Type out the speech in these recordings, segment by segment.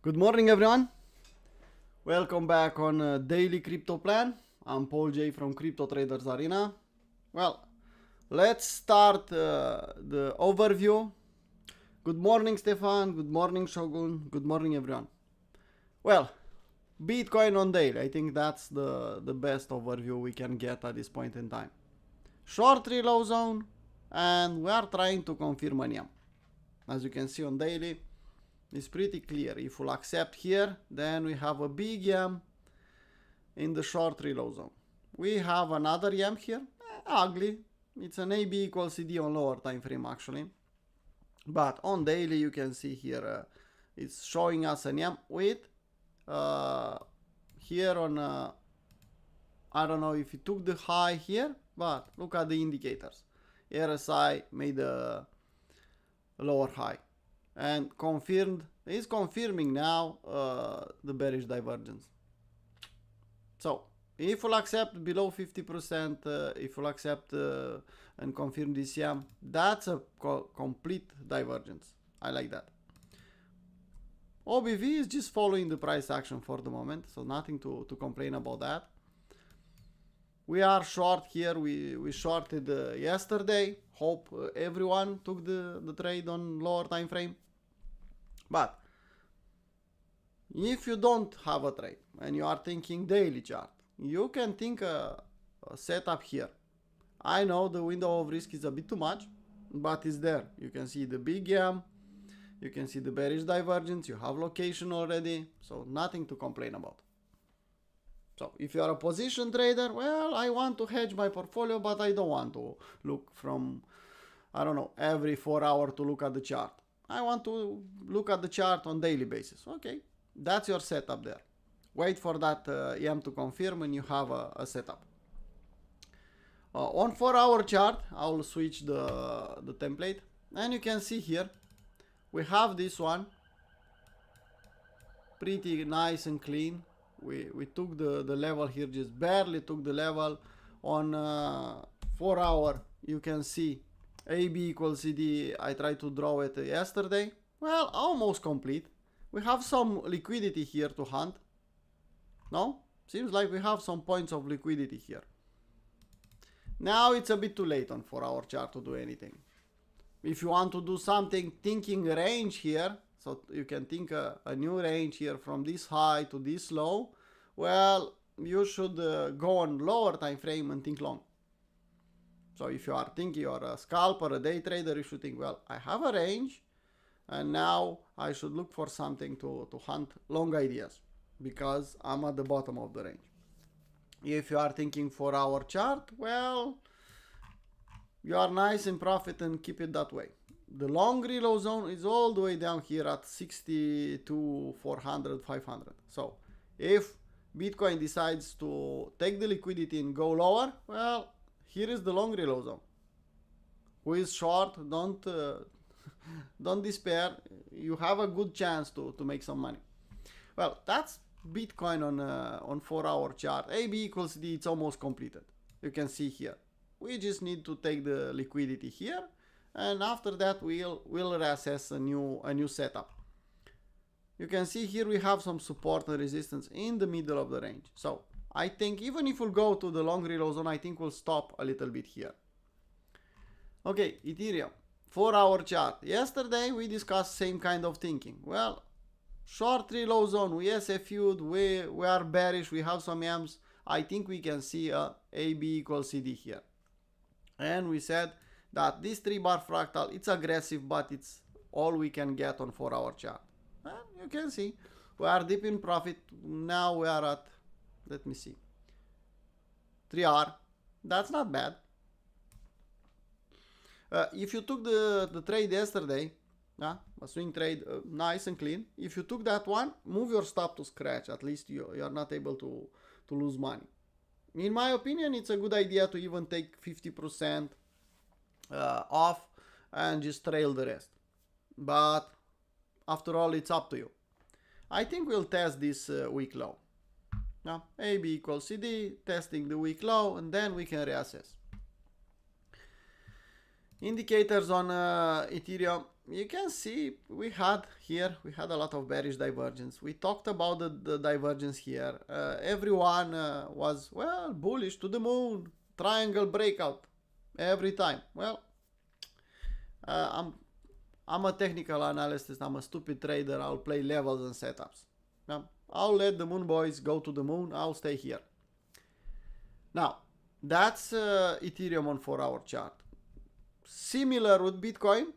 Good morning, everyone. Welcome back on Daily Crypto Plan. I'm Paul J from Crypto Traders Arena. Well, let's start the overview. Good morning, Stefan. Good morning, Shogun. Good morning, everyone. Well, Bitcoin on daily. I think that's the best overview we can get at this point in time. Short low zone, and we are trying to confirm an EM. As you can see on daily, it's pretty clear. If we'll accept here, then we have a big EM in the short low zone. We have another EM here, ugly. It's an AB equals CD on lower time frame actually. But on daily you can see here it's showing us an EM with here on I don't know if it took the high here, but look at the indicators. RSI made a lower high and is confirming now the bearish divergence. So if we'll accept below 50%, if we'll accept and confirm this EM, that's a complete divergence. I like that. OBV is just following the price action for the moment, so nothing to complain about that. We are short here. We shorted yesterday. Hope everyone took the trade on lower time frame. But if you don't have a trade and you are thinking daily chart, you can think a setup here. I know the window of risk is a bit too much, but it's there. You can see the big EM, you can see the bearish divergence, you have location already, so nothing to complain about. So if you are a position trader, well, I want to hedge my portfolio, but I don't want to look from, I don't know, every 4 hours to look at the chart. I want to look at the chart on daily basis. Okay, that's your setup there. Wait for that EM to confirm and you have a setup. On 4-hour chart, I will switch the template and you can see here, we have this one, pretty nice and clean. We took the level here, just barely took the level. On 4-hour, you can see AB equals CD. I tried to draw it yesterday. Well, almost complete. We have some liquidity here to hunt. No? Seems like we have some points of liquidity here. Now it's a bit too late on 4-hour chart to do anything. If you want to do something, thinking range here, so you can think a new range here from this high to this low, well, you should go on lower time frame and think long. So if you are thinking you're a scalper, a day trader, you should think, well, I have a range and now I should look for something to hunt long ideas because I'm at the bottom of the range. If you are thinking 4-hour chart, well, you are nice in profit and keep it that way. The long reload zone is all the way down here at 62, 400, 500. So if Bitcoin decides to take the liquidity and go lower, well, here is the long reload zone. Who is short, don't despair. You have a good chance to make some money. Well, that's Bitcoin on 4-hour chart. AB equals D, it's almost completed. You can see here. We just need to take the liquidity here, and after that we'll reassess a new setup. You can see here we have some support and resistance in the middle of the range. So I think even if we'll go to the long reload zone, I think we'll stop a little bit here. Okay, Ethereum, 4-hour chart. Yesterday we discussed same kind of thinking. Well, short reload zone, we SFU'd, we are bearish, we have some EMs. I think we can see a AB equals CD here. And we said that this 3-bar fractal, it's aggressive, but it's all we can get on 4-hour chart. And you can see we are deep in profit. Now we are at, let me see, 3R. That's not bad. If you took the trade yesterday, a swing trade, nice and clean. If you took that one, move your stop to scratch. At least you are not able to lose money. In my opinion, it's a good idea to even take 50% off and just trail the rest. But after all, it's up to you. I think we'll test this week low. Now, AB equals CD, testing the week low, and then we can reassess. Indicators on Ethereum, you can see we had a lot of bearish divergence. We talked about the divergence here. Everyone was, well, bullish to the moon, triangle breakout every time. Well, I'm a technical analyst. I'm a stupid trader. I'll play levels and setups. Yeah? I'll let the moon boys go to the moon. I'll stay here. Now, that's Ethereum on 4-hour chart. Similar with Bitcoin,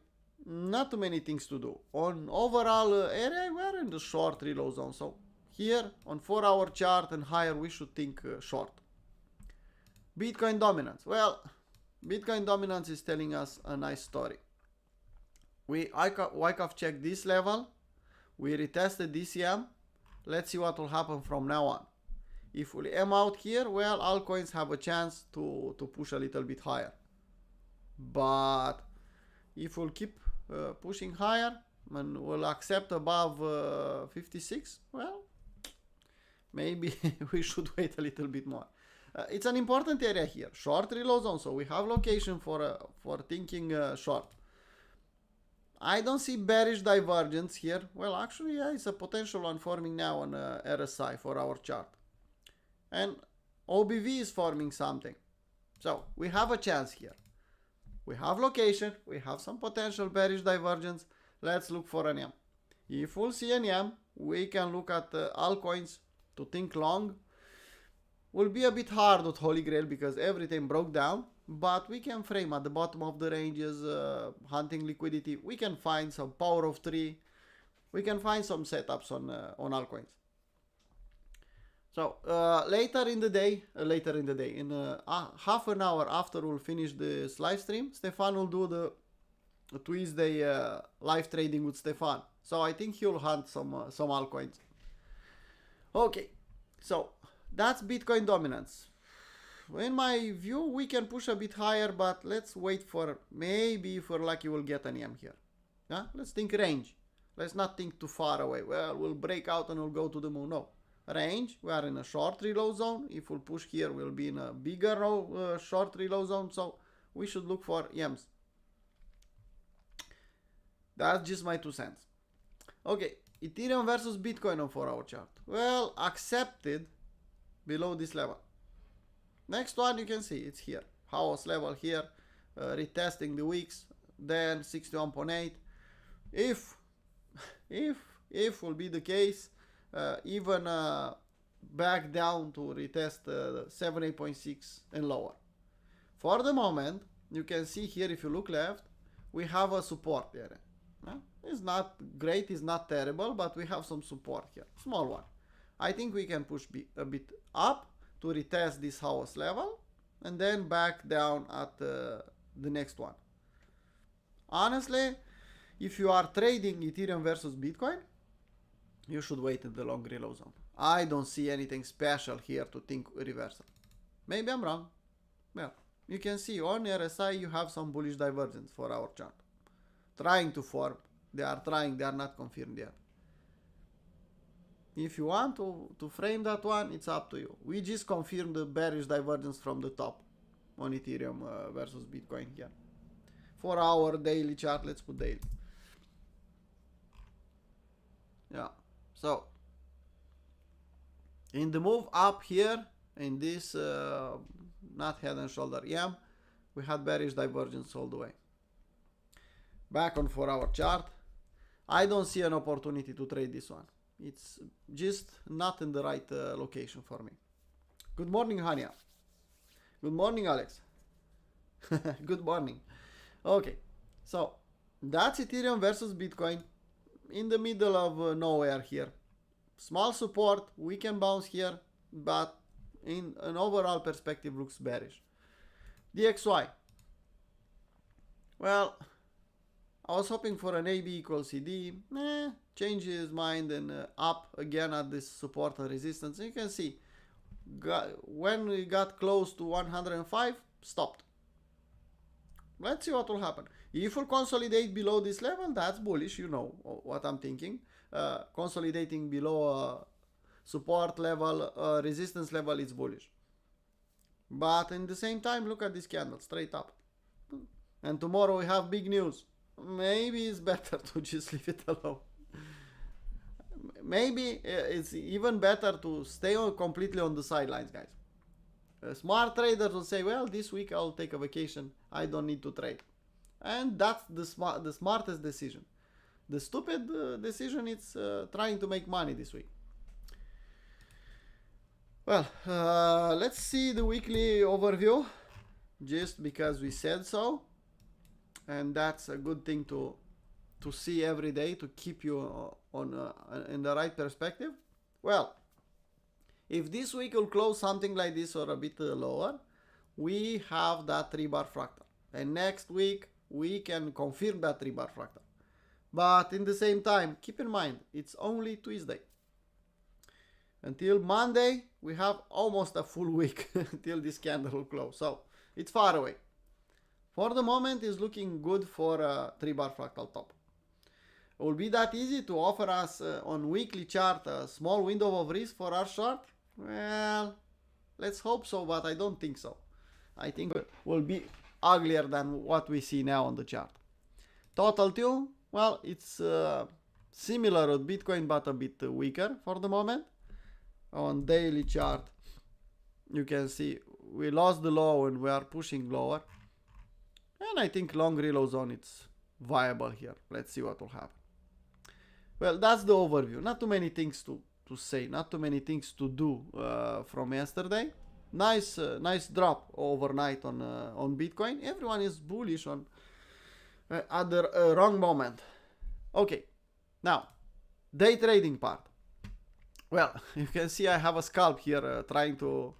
not too many things to do. On overall area, we're in the short reload zone. So here on 4-hour chart and higher, we should think short. Bitcoin dominance. Well, Bitcoin dominance is telling us a nice story. Wyckoff checked this level. We retested this EM. Let's see what will happen from now on. If we M out here, well, altcoins have a chance to push a little bit higher. But if we'll keep pushing higher and we'll accept above 56, well, maybe we should wait a little bit more. It's an important area here, short reload zone, so we have location for thinking short. I don't see bearish divergence here. Well, actually, yeah, it's a potential one forming now on RSI for our chart. And OBV is forming something. So we have a chance here. We have location, we have some potential bearish divergence. Let's look for an M. If we'll see an M, we can look at altcoins to think long. Will be a bit hard with Holy Grail because everything broke down, but we can frame at the bottom of the ranges, hunting liquidity. We can find some power of 3. We can find some setups on altcoins. So later in the day, in half an hour after we'll finish this live stream, Stefan will do the Tuesday live trading with Stefan. So I think he'll hunt some altcoins. Okay, so that's Bitcoin dominance. In my view, we can push a bit higher, but let's wait for, maybe if we're lucky, we'll get an EM here. Yeah? Let's think range. Let's not think too far away. Well, we'll break out and we'll go to the moon. No. Range, we are in a short reload zone. If we'll push here, we'll be in a bigger short reload zone. So we should look for EMs. That's just my 2 cents. Okay, Ethereum versus Bitcoin on 4-hour chart. Well, accepted below this level. Next one you can see, it's here. House level here, retesting the wicks, then 61.8. If will be the case, even back down to retest 78.6 and lower. For the moment, you can see here, if you look left, we have a support area. It's not great, it's not terrible, but we have some support here, small one. I think we can push a bit up to retest this house level and then back down at the next one. Honestly, if you are trading Ethereum versus Bitcoin, you should wait in the long reload zone. I don't see anything special here to think reversal. Maybe I'm wrong. Well, you can see on RSI you have some bullish divergence for our chart. Trying to form. They are trying, they are not confirmed yet. If you want to frame that one, it's up to you. We just confirmed the bearish divergence from the top on Ethereum versus Bitcoin here. For our daily chart, let's put daily. Yeah, so in the move up here, in this not head and shoulder EM, we had bearish divergence all the way. Back on 4-hour chart, I don't see an opportunity to trade this one. It's just not in the right location for me. Good morning, Hania. Good morning, Alex. Good morning. Okay, so that's Ethereum versus Bitcoin in the middle of nowhere here. Small support, we can bounce here, but in an overall perspective looks bearish. DXY. Well, I was hoping for an AB equals CD. Changed his mind and up again at this support and resistance. You can see when we got close to 105, stopped. Let's see what will happen. If we consolidate below this level, that's bullish. You know what I'm thinking. Consolidating below support level, resistance level is bullish. But in the same time, look at this candle straight up. And tomorrow we have big news. maybe it's better to just leave it alone. Maybe it's even better to stay completely on the sidelines, guys. Smart traders will say, well, this week I'll take a vacation. I don't need to trade. And that's the smartest decision. The stupid decision is trying to make money this week. Well, let's see the weekly overview, just because we said so. And that's a good thing to see every day, to keep you on in the right perspective. Well, if this week will close something like this or a bit lower, we have that 3-bar fractal. And next week, we can confirm that 3-bar fractal. But in the same time, keep in mind, it's only Tuesday. Until Monday, we have almost a full week until this candle will close. So, it's far away. For the moment, it's looking good for a 3-bar fractal top. Will be that easy to offer us on weekly chart a small window of risk for our short? Well, let's hope so, but I don't think so. I think it will be uglier than what we see now on the chart. Total tune, well, it's similar with Bitcoin, but a bit weaker for the moment. On daily chart, you can see we lost the low and we are pushing lower. And I think long reload zone, it's viable here. Let's see what will happen. Well, that's the overview. Not too many things to say, not too many things to do from yesterday. Nice drop overnight on Bitcoin. Everyone is bullish on at the wrong moment. Okay, now day trading part. Well, you can see I have a scalp here, trying to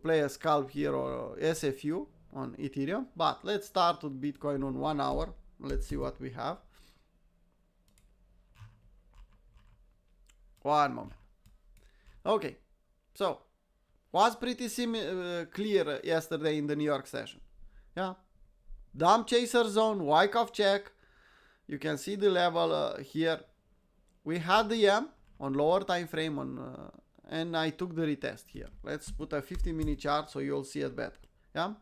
play a scalp here or SFU on Ethereum. But let's start with Bitcoin on 1 hour. Let's see what we have. One moment. Okay, so was pretty clear yesterday in the New York session. Yeah, dump chaser zone, Wyckoff check. You can see the level here. We had the M on lower time frame on, and I took the retest here. Let's put a 50-minute chart so you'll see it better. Yeah,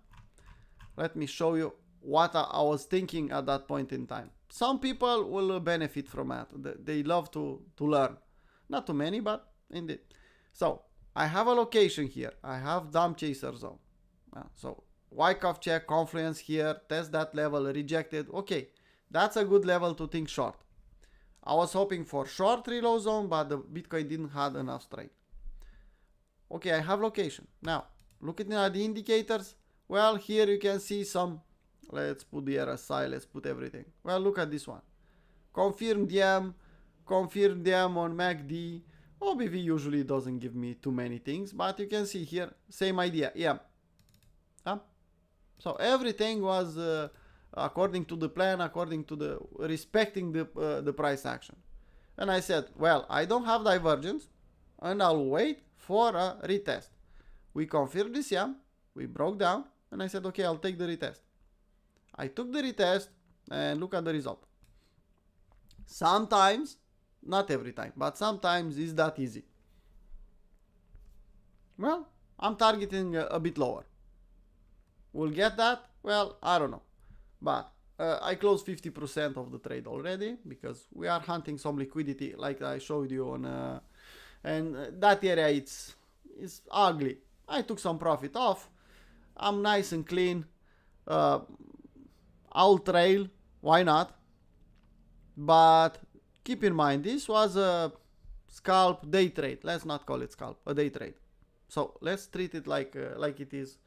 let me show you what I was thinking at that point in time. Some people will benefit from that. They love to learn. Not too many, but indeed. So I have a location here. I have dump chaser zone. So Wyckoff check, confluence here, test that level, rejected. Okay, that's a good level to think short. I was hoping for short reload zone, but the Bitcoin didn't have enough strength. Okay, I have location. Now, looking at the indicators, well, here you can see some, let's put the RSI, let's put everything. Well, look at this one. Confirmed DM, confirmed DM on MACD. OBV usually doesn't give me too many things, but you can see here, same idea, yeah. So everything was according to the plan, according to the, respecting the price action. And I said, well, I don't have divergence, and I'll wait for a retest. We confirmed this, yeah, we broke down, and I said, okay, I'll take the retest. I took the retest, and look at the result. Sometimes, not every time, but sometimes it's that easy. Well, I'm targeting a bit lower. We'll get that? Well, I don't know. But I closed 50% of the trade already because we are hunting some liquidity like I showed you on, and that area it's ugly. I took some profit off. I'm nice and clean. I'll trail. Why not? But keep in mind, this was a scalp day trade. Let's not call it scalp, a day trade. So let's treat it like it is.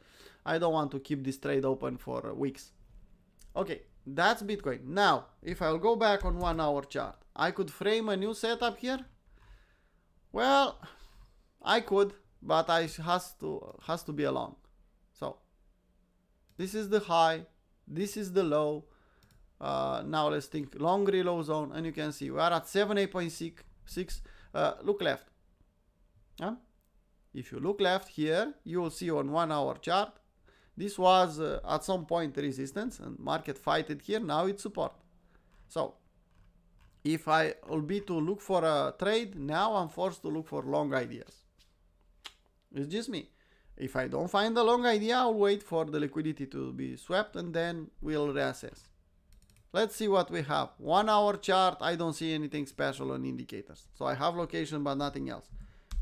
I don't want to keep this trade open for weeks. Okay, that's Bitcoin. Now, if I'll go back on 1 hour chart, I could frame a new setup here. Well, I could, but has to be a long. So this is the high, this is the low. Now let's think long reload zone, and you can see we are at 78.6. Look left. If you look left here, you will see on 1 hour chart, this was at some point resistance, and market fighted here. Now it's support. So if I will be to look for a trade, now I'm forced to look for long ideas. It's just me. If I don't find a long idea, I'll wait for the liquidity to be swept, and then we'll reassess. let's see what we have. 1 hour chart, I don't see anything special on indicators. So I have location but nothing else.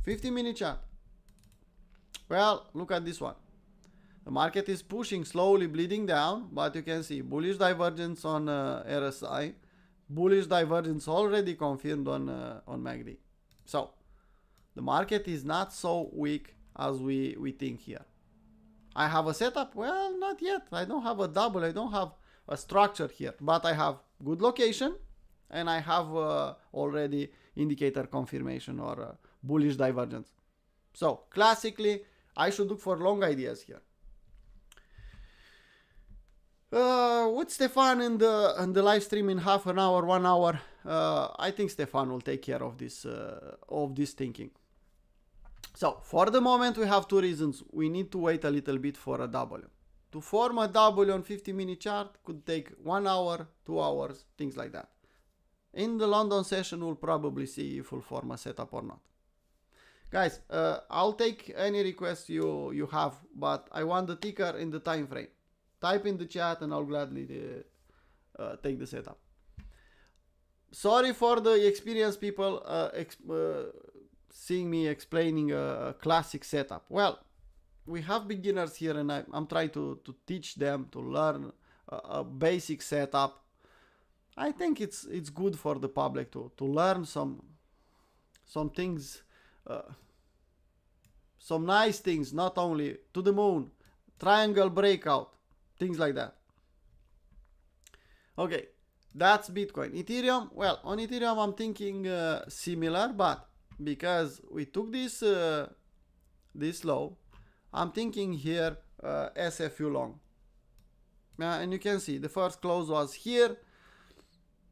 50-minute chart. Well, look at this one. The market is pushing, slowly bleeding down, but you can see bullish divergence on RSI. Bullish divergence already confirmed on MACD. So the market is not so weak as we think here. I have a setup? Well, not yet. I don't have a double. I don't have a structure here, but I have good location and I have already indicator confirmation or bullish divergence. So classically, I should look for long ideas here. With Stefan in the live stream in half an hour, 1 hour, I think Stefan will take care of this thinking. So for the moment we have two reasons. We need to wait a little bit for a W. To form a W on 50-minute chart could take 1 hour, 2 hours, things like that. In the London session we'll probably see if we'll form a setup or not. Guys, I'll take any request you have, but I want the ticker in the time frame. Type in the chat and I'll gladly take the setup. Sorry for the experienced people seeing me explaining a classic setup. Well, we have beginners here and I'm trying to teach them to learn a basic setup. I think it's good for the public to learn some things, some nice things, not only to the moon, triangle breakout, things like that. Okay, that's Bitcoin. Ethereum, well, on Ethereum I'm thinking similar, but because we took this low, I'm thinking here SFU long. And you can see the first close was here.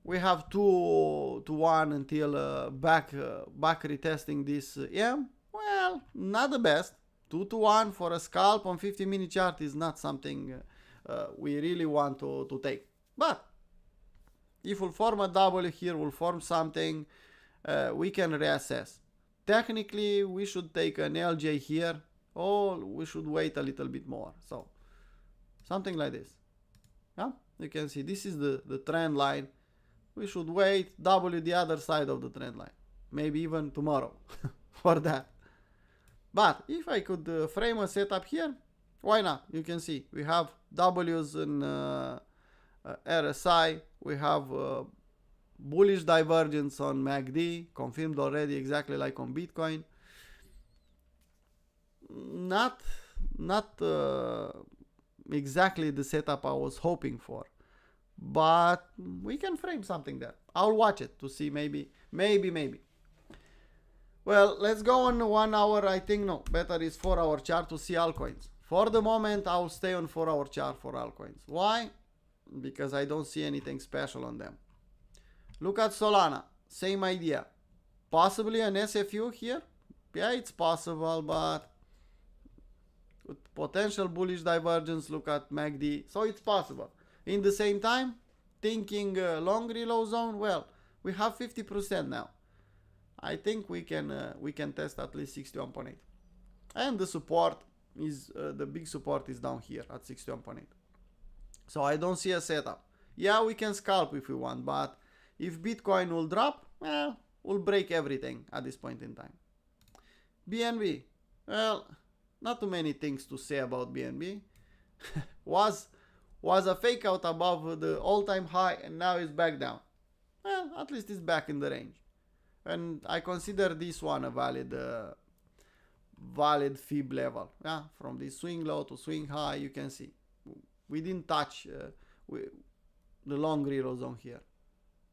We have 2 to 1 until back retesting this M. Well, not the best. 2 to 1 for a scalp on 50-minute chart is not something we really want to take. But if we'll form a W here, we'll form something, we can reassess. Technically, we should take an LJ here, or we should wait a little bit more. So something like this. Yeah, you can see this is the trend line. We should wait, W the other side of the trend line. Maybe even tomorrow for that. But if I could frame a setup here, why not? You can see we have W's in RSI. We have bullish divergence on MACD, confirmed already exactly like on Bitcoin. Not exactly the setup I was hoping for. But we can frame something there. I'll watch it to see maybe. Well, let's go on 1 hour. I think no, better is 4 hour chart to see altcoins. For the moment, I'll stay on 4 hour chart for altcoins. Why? Because I don't see anything special on them. Look at Solana, same idea. Possibly an SFU here? Yeah, it's possible, but with potential bullish divergence, look at MACD. So it's possible. In the same time, thinking long reload zone, well, we have 50% now. I think we can test at least 61.8. And the support is, the big support is down here at 61.8. So I don't see a setup. Yeah, we can scalp if we want, but if Bitcoin will drop, well, we'll break everything at this point in time. BNB, well, not too many things to say about BNB. was a fake out above the all-time high and now it's back down. Well, at least it's back in the range. And I consider this one a valid fib level. Yeah, from this swing low to swing high, you can see. We didn't touch the long reload zone here.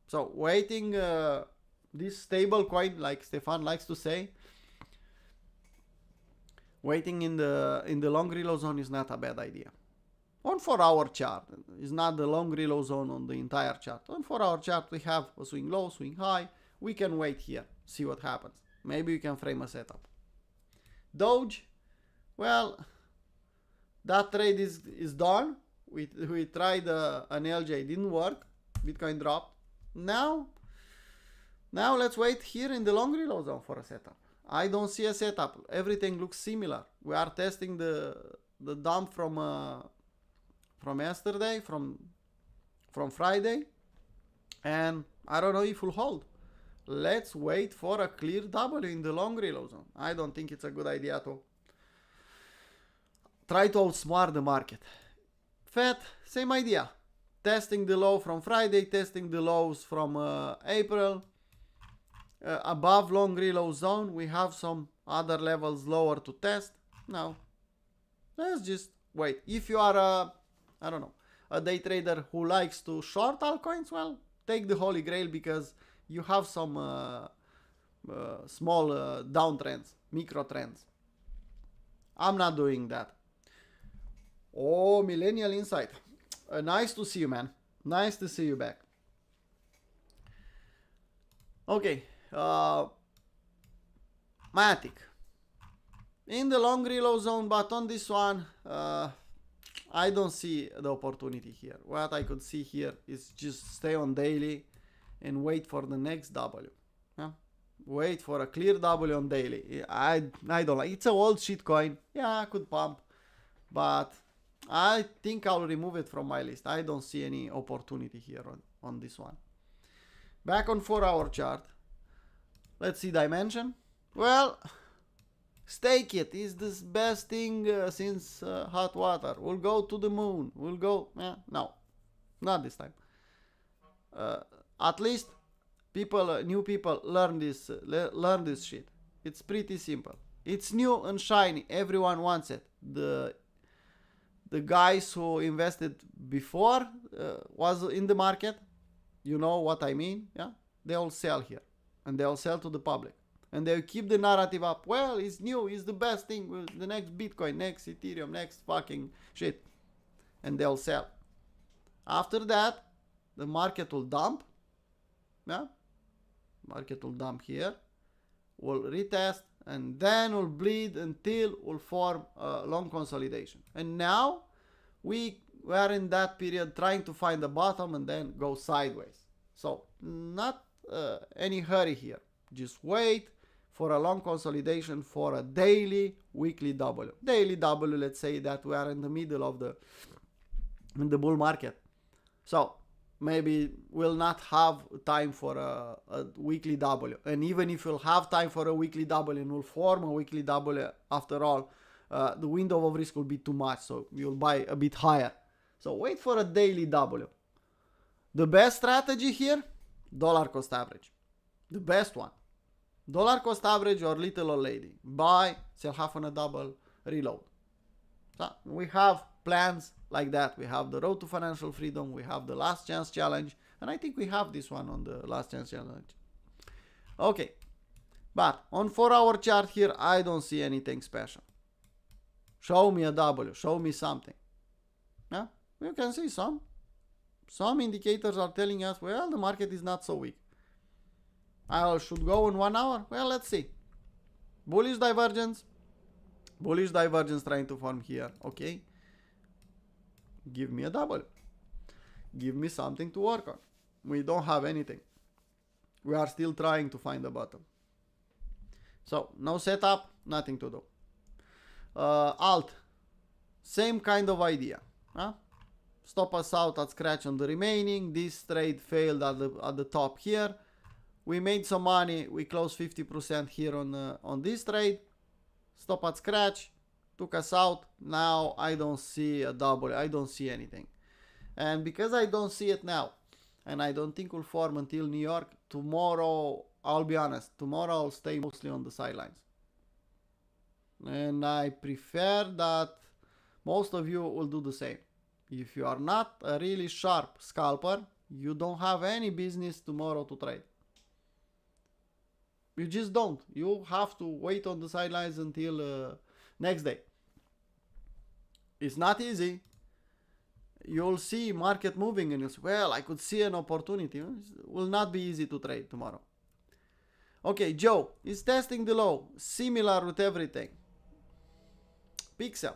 So waiting this stable coin, like Stefan likes to say, waiting in the long reload zone is not a bad idea. On 4 hour chart, it's not the long reload zone on the entire chart. On 4 hour chart, we have a swing low, swing high. We can wait here, see what happens. Maybe we can frame a setup. Doge, well, that trade is done. We tried an LJ, didn't work. Bitcoin dropped. Now let's wait here in the long reload zone for a setup. I don't see a setup. Everything looks similar. We are testing the dump from yesterday, from Friday. And I don't know if we'll hold. Let's wait for a clear W in the long reload zone. I don't think it's a good idea to try to outsmart the market. FED, same idea. Testing the low from Friday, testing the lows from April. Above long reload zone, we have some other levels lower to test. Now, let's just wait. If you are I don't know, a day trader who likes to short altcoins, well, take the holy grail because you have some small downtrends, micro trends. I'm not doing that. Oh, Millennial Insight. Nice to see you, man. Nice to see you back. Okay. Matic. In the long reload zone, but on this one, I don't see the opportunity here. What I could see here is just stay on daily and wait for the next W. Yeah? Wait for a clear W on daily. I don't like. It's an old shit coin. Yeah, I could pump, but I think I'll remove it from my list. I don't see any opportunity here on this one. Back on 4-hour chart. Let's see dimension. Well, stake it is the best thing since hot water. We'll go to the moon. We'll go. No, not this time. At least people, new people learn this shit. It's pretty simple. It's new and shiny. Everyone wants it. The guys who invested before was in the market. You know what I mean? Yeah, they all sell here, and they all sell to the public, and they keep the narrative up. Well, it's new, it's the best thing, the next Bitcoin, next Ethereum, next fucking shit, and they'll sell. After that, the market will dump. Yeah, market will dump here, will retest, and then will bleed until will form a long consolidation. And now we are in that period trying to find the bottom and then go sideways. So not any hurry here. Just wait for a long consolidation for a daily, weekly W. Daily W, let's say that we are in the middle of the bull market. So maybe we'll not have time for a weekly W. And even if you'll have time for a weekly W and will form a weekly W after all, the window of risk will be too much. So you'll buy a bit higher. So wait for a daily W. The best strategy here, dollar cost average. The best one. Dollar cost average or little old lady. Buy, sell half on a double, reload. So we have plans like that. We have the road to financial freedom. We have the last chance challenge. And I think we have this one on the last chance challenge. Okay. But on 4-hour chart here, I don't see anything special. Show me a W. Show me something. Yeah? You can see some indicators are telling us, well, the market is not so weak. I should go in 1 hour. Well, let's see. Bullish divergence trying to form here. Okay. Give me a double. Give me something to work on. We don't have anything. We are still trying to find the bottom. So no setup, nothing to do. Alt, same kind of idea. Huh? Stop us out at scratch on the remaining. This trade failed at the top here. We made some money. We closed 50% here on this trade. Stop at scratch. Took us out. Now I don't see a double. I don't see anything. And because I don't see it now, and I don't think will form until New York, tomorrow, I'll be honest, tomorrow I'll stay mostly on the sidelines. And I prefer that most of you will do the same. If you are not a really sharp scalper, you don't have any business tomorrow to trade. You just don't. You have to wait on the sidelines until next day. It's not easy. You'll see market moving and you'll say, well, I could see an opportunity. It will not be easy to trade tomorrow. Okay, Joe is testing the low. Similar with everything. Pixel.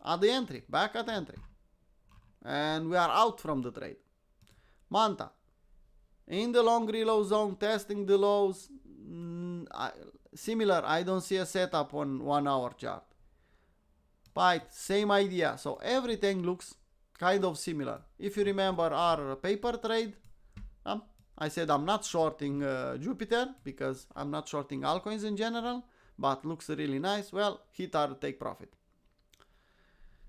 At the entry. Back at entry. And we are out from the trade. Manta. In the long reload zone, testing the lows. Similar, I don't see a setup on 1 hour chart. Byte, same idea. So everything looks kind of similar. If you remember our paper trade, I said I'm not shorting Jupiter because I'm not shorting altcoins in general, but looks really nice. Well, hit our take profit.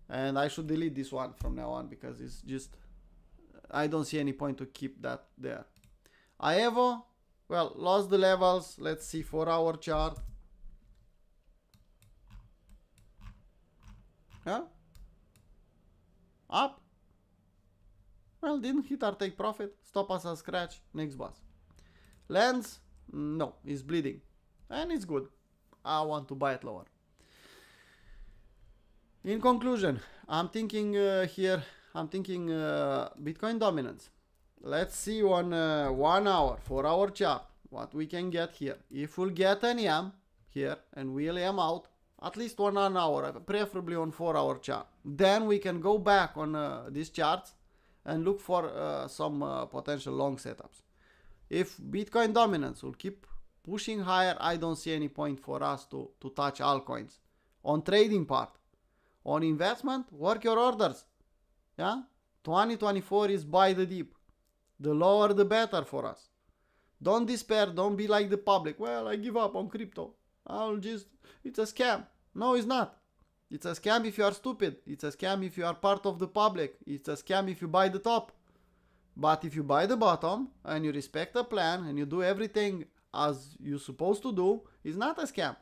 And I should delete this one from now on because it's just, I don't see any point to keep that there. Aevo, well, lost the levels. Let's see 4-hour chart. Yeah. Up. Well, didn't hit our take profit. Stop us at scratch. Next boss. Lens, no, it's bleeding. And it's good. I want to buy it lower. In conclusion, I'm thinking Bitcoin dominance. Let's see on 1 hour, 4-hour chart, what we can get here. If we'll get an EM here and we'll EM out, at least 1 hour, preferably on 4-hour chart. Then we can go back on these charts and look for some potential long setups. If Bitcoin dominance will keep pushing higher, I don't see any point for us to touch altcoins. On trading part, on investment, work your orders. Yeah, 2024 is buy the dip. The lower the better for us. Don't despair, don't be like the public. Well, I give up on crypto. It's a scam. No, it's not. It's a scam if you are stupid. It's a scam if you are part of the public. It's a scam if you buy the top. But if you buy the bottom and you respect the plan and you do everything as you're supposed to do, it's not a scam.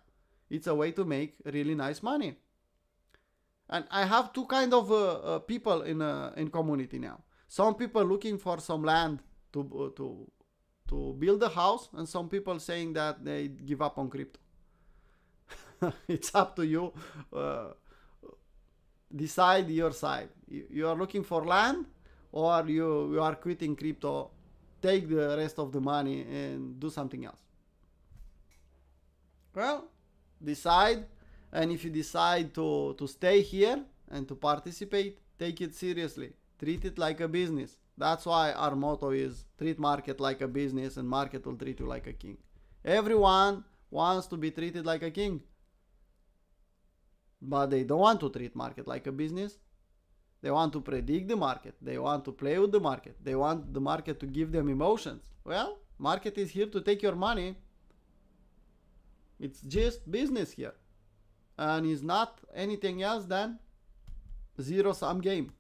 It's a way to make really nice money. And I have two kind of people in community now. Some people looking for some land to build a house, and some people saying that they give up on crypto. It's up to you. Decide your side. You are looking for land, or you are quitting crypto, take the rest of the money and do something else. Well, decide. And if you decide to stay here and to participate, take it seriously. Treat it like a business. That's why our motto is treat market like a business and market will treat you like a king. Everyone wants to be treated like a king. But they don't want to treat market like a business. They want to predict the market. They want to play with the market. They want the market to give them emotions. Well, market is here to take your money. It's just business here. And it's not anything else than zero-sum game.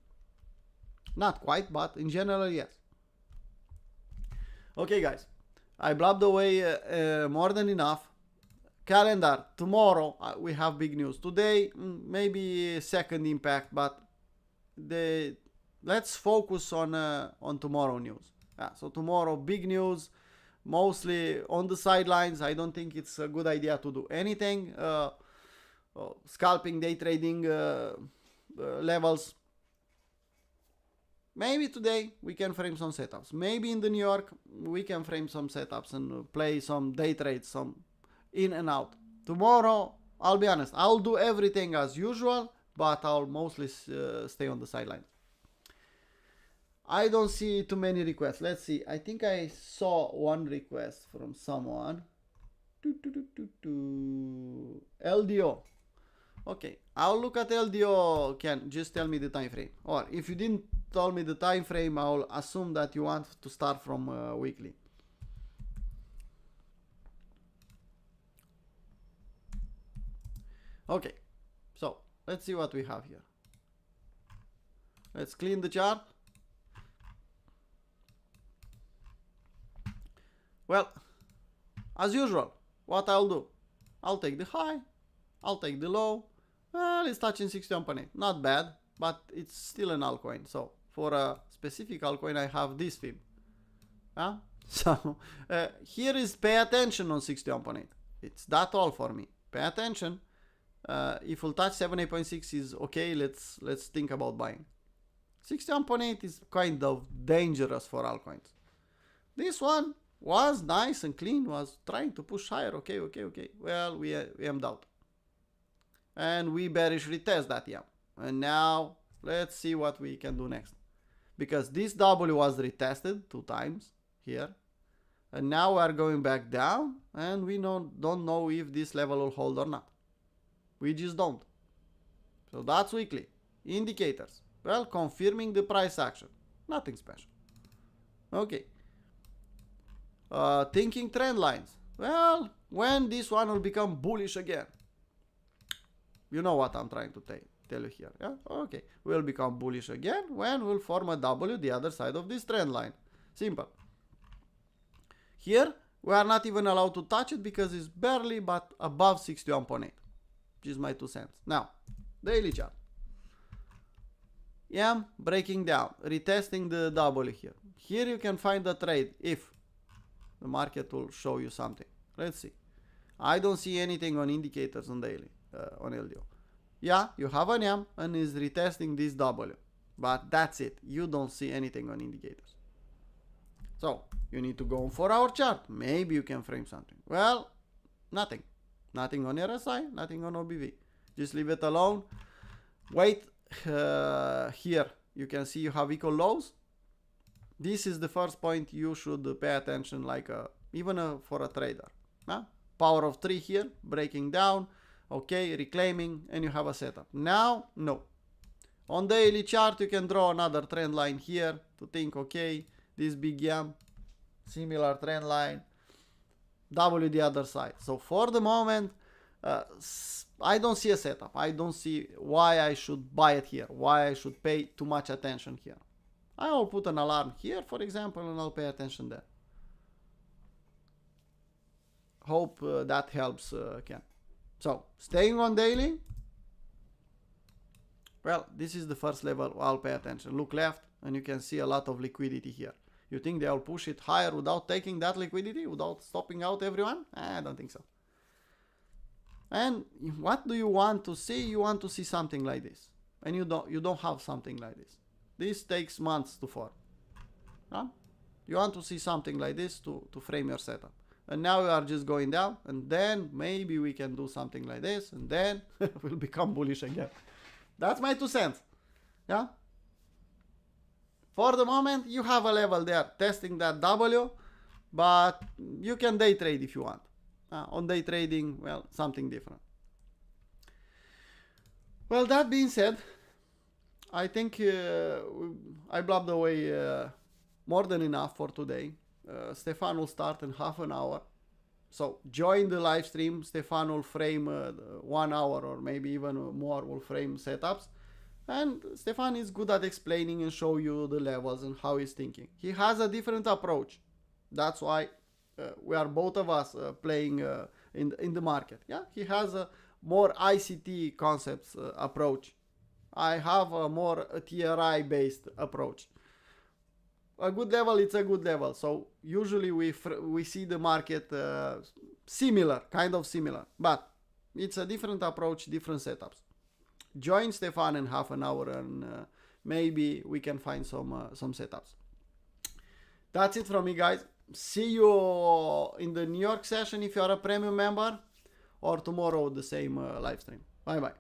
Not quite, but in general, yes. Okay, guys. I blabbed away more than enough. Calendar. Tomorrow, we have big news. Today, maybe second impact, but let's focus on tomorrow news. So tomorrow, big news. Mostly on the sidelines. I don't think it's a good idea to do anything. Scalping, day trading levels. Maybe today we can frame some setups. Maybe in the New York we can frame some setups and play some day trades, some in and out. Tomorrow, I'll be honest, I'll do everything as usual, but I'll mostly stay on the sidelines. I don't see too many requests. Let's see. I think I saw one request from someone. LDO. Okay, I'll look at LDO. Can just tell me the time frame, or if you didn't tell me the time frame, I'll assume that you want to start from weekly. Okay, so let's see what we have here. Let's clean the chart. Well, as usual, what I'll do, I'll take the high, I'll take the low. Well, it's touching 61.8. Not bad, but it's still an altcoin. So for a specific altcoin, I have this fib. So here is pay attention on 61.8. It's that all for me. Pay attention. If we'll touch 78.6 is okay. Let's think about buying. 61.8 is kind of dangerous for altcoins. This one was nice and clean. Was trying to push higher. Okay. Well, we aimed out. And we bearish retest that, yeah. And now let's see what we can do next, because this W was retested 2 times here, and now we are going back down, and we don't know if this level will hold or not. We just don't. So that's weekly indicators. Well, confirming the price action, nothing special. Okay, thinking trend lines. Well, when this one will become bullish again. You know what I'm trying to tell you here. Yeah? Okay. We'll become bullish again when we'll form a W the other side of this trend line. Simple. Here, we are not even allowed to touch it because it's barely but above 61.8. Which is my 2 cents. Now, daily chart. EM breaking down, retesting the W here. Here you can find the trade if the market will show you something. Let's see. I don't see anything on indicators on daily, on LDO. Yeah, you have an EM and is retesting this W. But that's it. You don't see anything on indicators. So, you need to go on 4-hour chart. Maybe you can frame something. Well, nothing. Nothing on RSI, nothing on OBV. Just leave it alone. Wait, here you can see you have equal lows. This is the first point you should pay attention, like even for a trader. Power of 3 here, breaking down. Okay, reclaiming, and you have a setup. Now, no. On daily chart, you can draw another trend line here to think, okay, this big M, similar trend line, W the other side. So for the moment, I don't see a setup. I don't see why I should buy it here, why I should pay too much attention here. I will put an alarm here, for example, and I'll pay attention there. Hope that helps, Ken. So, staying on daily. Well, this is the first level I'll pay attention. Look left, and you can see a lot of liquidity here. You think they'll push it higher without taking that liquidity, without stopping out everyone? I don't think so. And what do you want to see? You want to see something like this. And you don't have something like this. This takes months to form. Huh? You want to see something like this to frame your setup. And now we are just going down, and then maybe we can do something like this, and then we'll become bullish again. That's my 2 cents. Yeah? For the moment, you have a level there testing that W, but you can day trade if you want. On day trading, well, something different. Well, that being said, I think I blabbed away more than enough for today. Stefan will start in half an hour. So join the live stream. Stefan will frame 1 hour or maybe even more will frame setups. And Stefan is good at explaining and show you the levels and how he's thinking. He has a different approach. That's why we are both of us playing in the market. Yeah, he has a more ICT concepts approach. I have a more TRI based approach. A good level, it's a good level. So usually we see the market similar, kind of similar, but it's a different approach, different setups. Join Stefan in half an hour and maybe we can find some setups. That's it from me, guys. See you in the New York session if you are a premium member, or tomorrow the same live stream. Bye bye.